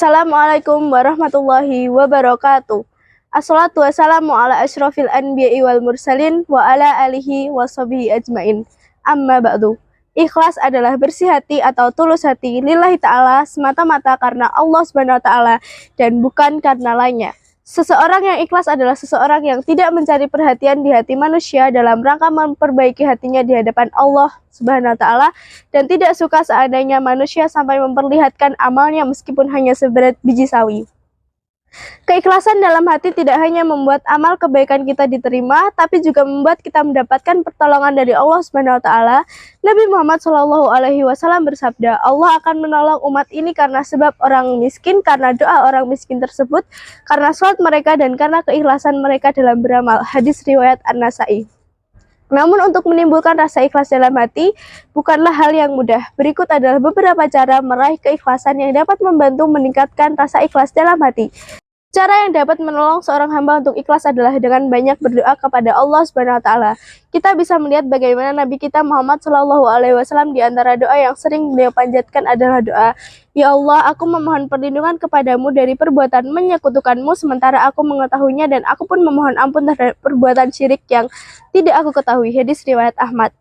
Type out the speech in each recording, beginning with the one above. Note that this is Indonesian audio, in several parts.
Assalamualaikum warahmatullahi wabarakatuh. Assalatu wassalamu ala asyrafil anbiya'i wal mursalin wa ala alihi wa sahbihi ajmain. Amma ba'du. Ikhlas adalah bersih hati atau tulus hati lillahi ta'ala semata-mata karena Allah subhanahu wa ta'ala dan bukan karena lainnya. Seseorang yang ikhlas adalah seseorang yang tidak mencari perhatian di hati manusia dalam rangka memperbaiki hatinya di hadapan Allah Subhanahu wa taala dan tidak suka seandainya manusia sampai memperlihatkan amalnya meskipun hanya seberat biji sawi. Keikhlasan dalam hati tidak hanya membuat amal kebaikan kita diterima, tapi juga membuat kita mendapatkan pertolongan dari Allah Subhanahu wa taala. Nabi Muhammad SAW bersabda, Allah akan menolong umat ini karena sebab orang miskin, karena doa orang miskin tersebut, karena sholat mereka dan karena keikhlasan mereka dalam beramal. Hadis riwayat An-Nasa'i. Namun untuk menimbulkan rasa ikhlas dalam hati bukanlah hal yang mudah. Berikut adalah beberapa cara meraih keikhlasan yang dapat membantu meningkatkan rasa ikhlas dalam hati. Cara yang dapat menolong seorang hamba untuk ikhlas adalah dengan banyak berdoa kepada Allah Subhanahu wa taala. Kita bisa melihat bagaimana Nabi kita Muhammad SAW di antara doa yang sering beliau panjatkan adalah doa, Ya Allah, aku memohon perlindungan kepadamu dari perbuatan menyekutukanmu sementara aku mengetahuinya dan aku pun memohon ampun terhadap perbuatan syirik yang tidak aku ketahui. Hadis riwayat Ahmad.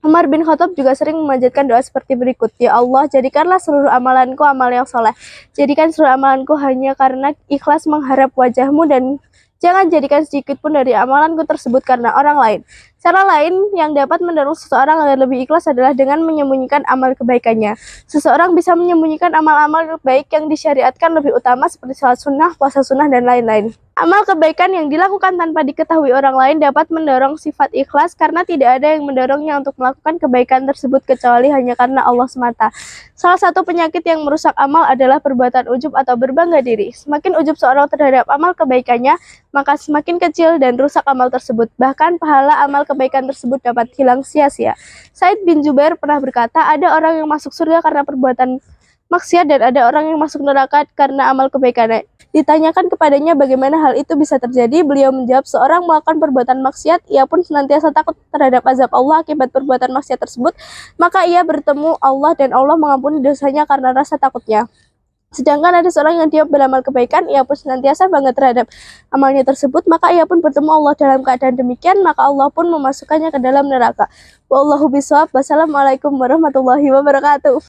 Umar bin Khattab juga sering memanjatkan doa seperti berikut. Ya Allah, jadikanlah seluruh amalanku amal yang soleh. Jadikan seluruh amalanku hanya karena ikhlas mengharap wajahmu dan jangan jadikan sedikit pun dari amalanku tersebut karena orang lain. Cara lain yang dapat mendorong seseorang agar lebih ikhlas adalah dengan menyembunyikan amal kebaikannya. Seseorang bisa menyembunyikan amal-amal baik yang disyariatkan lebih utama seperti salat sunnah, puasa sunnah, dan lain-lain. Amal kebaikan yang dilakukan tanpa diketahui orang lain dapat mendorong sifat ikhlas karena tidak ada yang mendorongnya untuk melakukan kebaikan tersebut kecuali hanya karena Allah semata. Salah satu penyakit yang merusak amal adalah perbuatan ujub atau berbangga diri. Semakin ujub seorang terhadap amal kebaikannya, maka semakin kecil dan rusak amal tersebut. Bahkan pahala amal kebaikan tersebut dapat hilang sia-sia. Said bin Jubair pernah berkata, ada orang yang masuk surga karena perbuatan maksiat dan ada orang yang masuk neraka karena amal kebaikannya. Ditanyakan kepadanya bagaimana hal itu bisa terjadi, beliau menjawab, seorang melakukan perbuatan maksiat, ia pun senantiasa takut terhadap azab Allah akibat perbuatan maksiat tersebut, maka ia bertemu Allah dan Allah mengampuni dosanya karena rasa takutnya. Sedangkan ada seorang yang diam beramal kebaikan, ia pun senantiasa bangga terhadap amalnya tersebut, maka ia pun bertemu Allah dalam keadaan demikian, maka Allah pun memasukkannya ke dalam neraka. Wallahu bishawab. Wassalamualaikum warahmatullahi wabarakatuh.